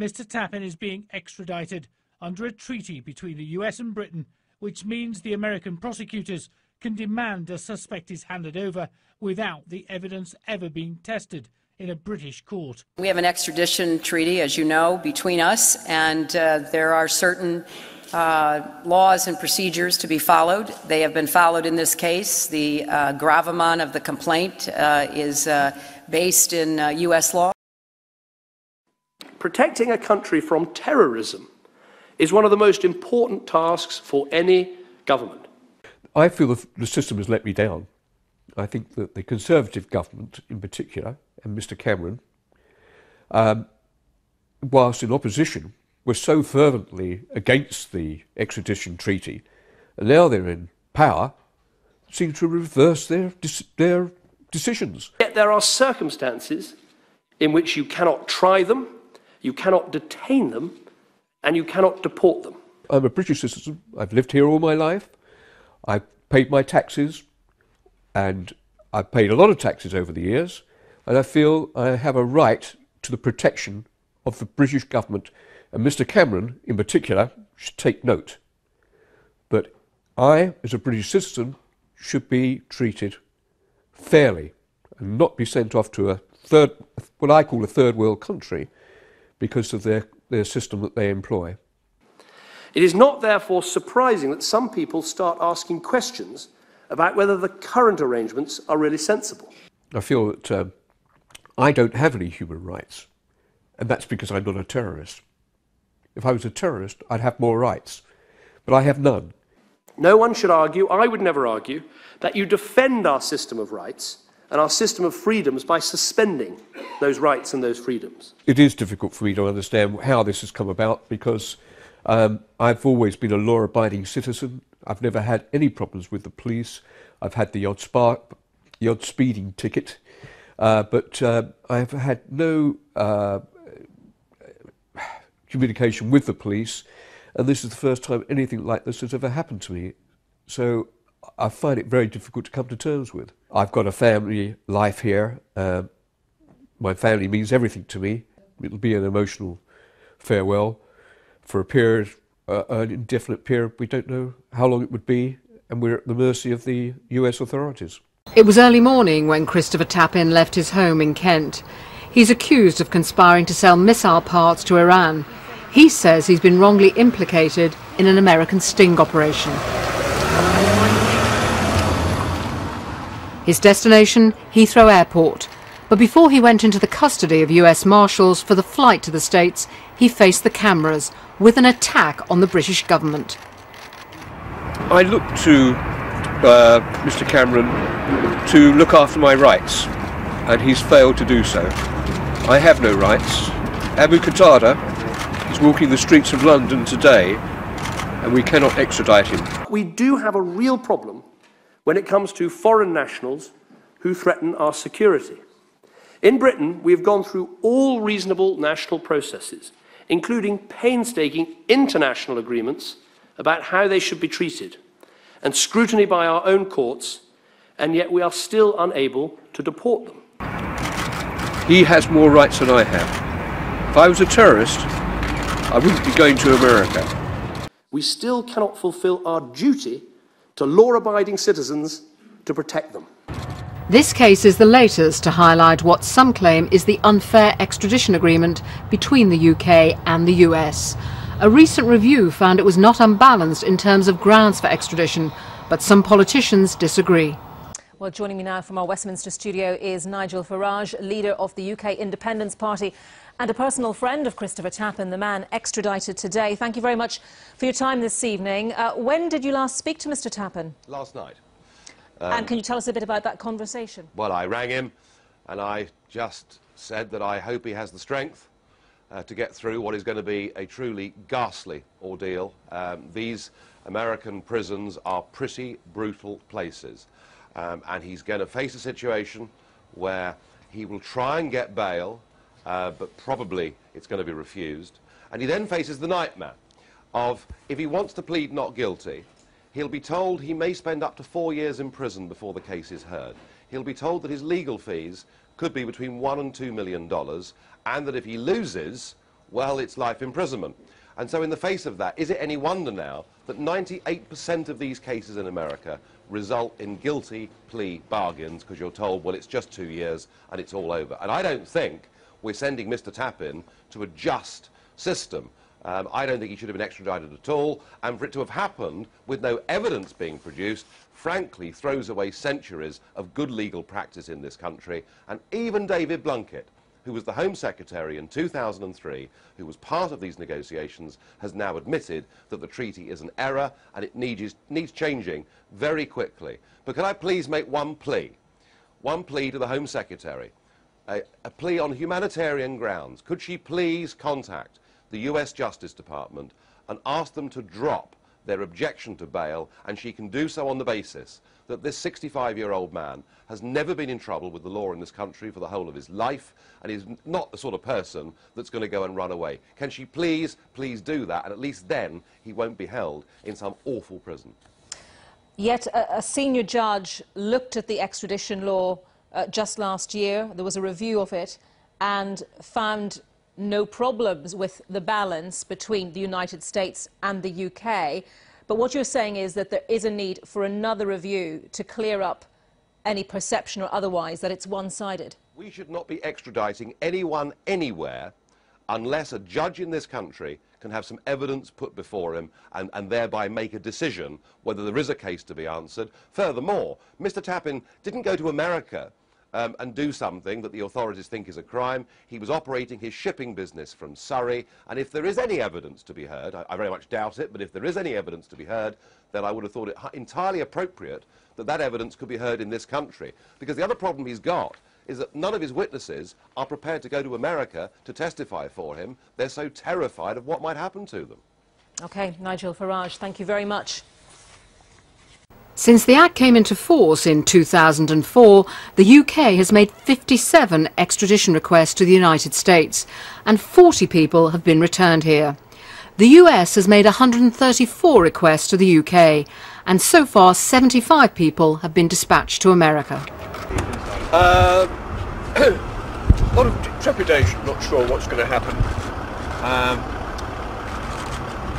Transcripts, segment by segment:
Mr. Tappan is being extradited under a treaty between the US and Britain, which means the American prosecutors can demand a suspect is handed over without the evidence ever being tested in a British court. We have an extradition treaty, as you know, between us, and there are certain laws and procedures to be followed. They have been followed in this case. The gravamen of the complaint is based in US law. Protecting a country from terrorism is one of the most important tasks for any government. I feel the system has let me down. I think that the Conservative government in particular, and Mr. Cameron, whilst in opposition, were so fervently against the extradition treaty, and now they're in power, seem to reverse their decisions. Yet there are circumstances in which you cannot try them, you cannot detain them, and you cannot deport them. I'm a British citizen. I've lived here all my life. I've paid my taxes, and I've paid a lot of taxes over the years, and I feel I have a right to the protection of the British government, and Mr. Cameron in particular should take note. But I, as a British citizen, should be treated fairly and not be sent off to what I call a third world country because of their system that they employ. It is not therefore surprising that some people start asking questions about whether the current arrangements are really sensible. I feel that I don't have any human rights, and that's because I'm not a terrorist. If I was a terrorist, I'd have more rights, but I have none. No one should argue, I would never argue, that you defend our system of rights and our system of freedoms by suspending those rights and those freedoms. It is difficult for me to understand how this has come about because I've always been a law-abiding citizen. I've never had any problems with the police. I've had the odd speeding ticket, but I've had no communication with the police, and this is the first time anything like this has ever happened to me. So I find it very difficult to come to terms with. I've got a family life here. My family means everything to me. It'll be an emotional farewell for a period, an indefinite period. We don't know how long it would be, and we're at the mercy of the US authorities. It was early morning when Christopher Tappan left his home in Kent. He's accused of conspiring to sell missile parts to Iran. He says he's been wrongly implicated in an American sting operation. His destination, Heathrow Airport. But before he went into the custody of US Marshals for the flight to the States, he faced the cameras with an attack on the British government. I look to Mr. Cameron to look after my rights, and he's failed to do so. I have no rights. Abu Qatada is walking the streets of London today, and we cannot extradite him. We do have a real problem when it comes to foreign nationals who threaten our security. In Britain, we have gone through all reasonable national processes, including painstaking international agreements about how they should be treated, and scrutiny by our own courts, and yet we are still unable to deport them. He has more rights than I have. If I was a terrorist, I wouldn't be going to America. We still cannot fulfill our duty to law-abiding citizens to protect them. This case is the latest to highlight what some claim is the unfair extradition agreement between the UK and the US. A recent review found it was not unbalanced in terms of grounds for extradition, but some politicians disagree. Well, joining me now from our Westminster studio is Nigel Farage, leader of the UK Independence Party and a personal friend of Christopher Tappan, the man extradited today. Thank you very much for your time this evening. When did you last speak to Mr. Tappan? Last night. And can you tell us a bit about that conversation? Well, I rang him and I just said that I hope he has the strength to get through what is going to be a truly ghastly ordeal. These American prisons are pretty brutal places. And he's going to face a situation where he will try and get bail, but probably it's going to be refused. And he then faces the nightmare of, if he wants to plead not guilty, he'll be told he may spend up to 4 years in prison before the case is heard. He'll be told that his legal fees could be between $1 and $2 million, and that if he loses, well, it's life imprisonment. And so in the face of that, is it any wonder now that 98% of these cases in America result in guilty plea bargains because you're told, well, it's just 2 years and it's all over? And I don't think we're sending Mr. Tapin to a just system. I don't think he should have been extradited at all, and for it to have happened with no evidence being produced, frankly, throws away centuries of good legal practice in this country. And even David Blunkett, who was the Home Secretary in 2003, who was part of these negotiations, has now admitted that the treaty is an error and it needs changing very quickly. But can I please make one plea? One plea to the Home Secretary, a plea on humanitarian grounds. Could she please contact the US Justice Department and ask them to drop their objection to bail, and she can do so on the basis that this 65-year-old man has never been in trouble with the law in this country for the whole of his life, and is not the sort of person that's going to go and run away. Can she please do that, and at least then he won't be held in some awful prison. Yet a senior judge looked at the extradition law just last year. There was a review of it and found no problems with the balance between the United States and the UK. But what you're saying is that there is a need for another review to clear up any perception or otherwise that it's one-sided. We should not be extraditing anyone anywhere unless a judge in this country can have some evidence put before him and thereby make a decision whether there is a case to be answered. Furthermore, Mr. Tapin didn't go to America and do something that the authorities think is a crime. He was operating his shipping business from Surrey, and if there is any evidence to be heard, I very much doubt it, but if there is any evidence to be heard, then I would have thought it entirely appropriate that that evidence could be heard in this country. Because the other problem he's got is that none of his witnesses are prepared to go to America to testify for him. They're so terrified of what might happen to them. OK, Nigel Farage, thank you very much. Since the Act came into force in 2004, the UK has made 57 extradition requests to the United States, and 40 people have been returned here. The US has made 134 requests to the UK, and so far 75 people have been dispatched to America. A lot of trepidation, not sure what's going to happen.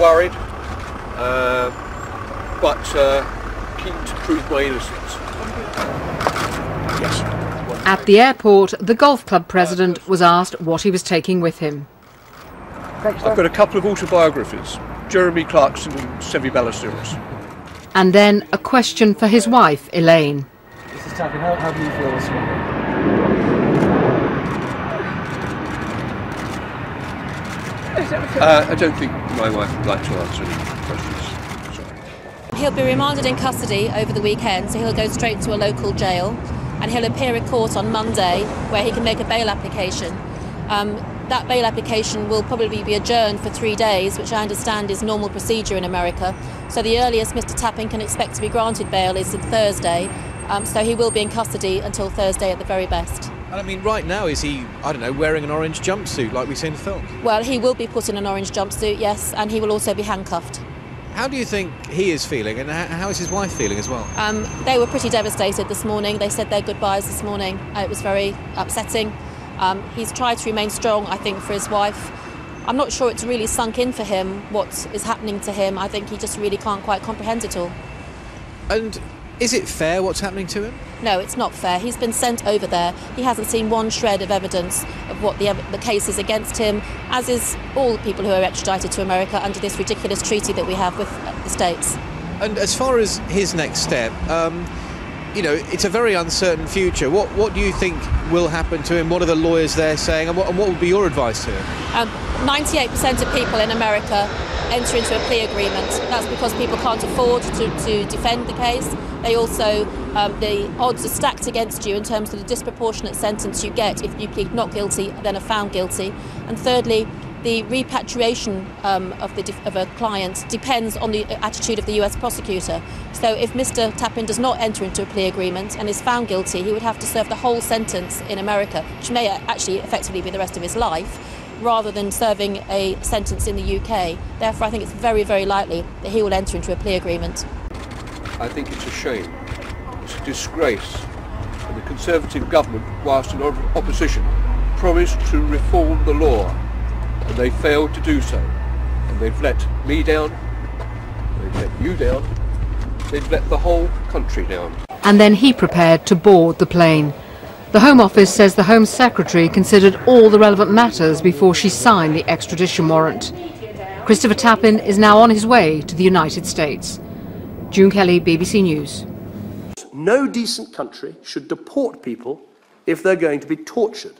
Worried, but keen to prove my innocence. Yes. At the airport, the golf club president was asked what he was taking with him. I've got a couple of autobiographies, Jeremy Clarkson and Sevi Ballesteros. And then a question for his wife, Elaine. Mrs. Tapin, how do you feel this morning? I don't think my wife would like to answer any questions. Sorry. He'll be remanded in custody over the weekend, so he'll go straight to a local jail, and he'll appear in court on Monday where he can make a bail application. That bail application will probably be adjourned for 3 days, which I understand is normal procedure in America. So the earliest Mr. Tapin can expect to be granted bail is on Thursday, so he will be in custody until Thursday at the very best. And I mean, right now, is he, I don't know, wearing an orange jumpsuit like we see in the film? Well, he will be put in an orange jumpsuit, yes, and he will also be handcuffed. How do you think he is feeling, and how is his wife feeling as well? They were pretty devastated this morning. They said their goodbyes this morning. It was very upsetting. He's tried to remain strong, I think, for his wife. I'm not sure it's really sunk in for him what is happening to him. I think he just really can't quite comprehend it all. And is it fair what's happening to him? No, it's not fair. He's been sent over there. He hasn't seen one shred of evidence of what the case is against him, as is all the people who are extradited to America under this ridiculous treaty that we have with the States. And as far as his next step, you know, it's a very uncertain future. What do you think will happen to him? What are the lawyers there saying, and what would be your advice to him? 98% of people in America enter into a plea agreement. That's because people can't afford to defend the case. They also, the odds are stacked against you in terms of the disproportionate sentence you get if you plead not guilty then are found guilty. And thirdly, the repatriation of a client depends on the attitude of the US prosecutor. So if Mr. Tapin does not enter into a plea agreement and is found guilty, he would have to serve the whole sentence in America, which may actually effectively be the rest of his life, rather than serving a sentence in the UK. Therefore, I think it's very, very likely that he will enter into a plea agreement. I think it's a shame. It's a disgrace. And the Conservative government, whilst in opposition, promised to reform the law. and they failed to do so. And they've let me down, they've let you down, they've let the whole country down. And then he prepared to board the plane. The Home Office says the Home Secretary considered all the relevant matters before she signed the extradition warrant. Christopher Tappin is now on his way to the United States. June Kelly, BBC News. No decent country should deport people if they're going to be tortured.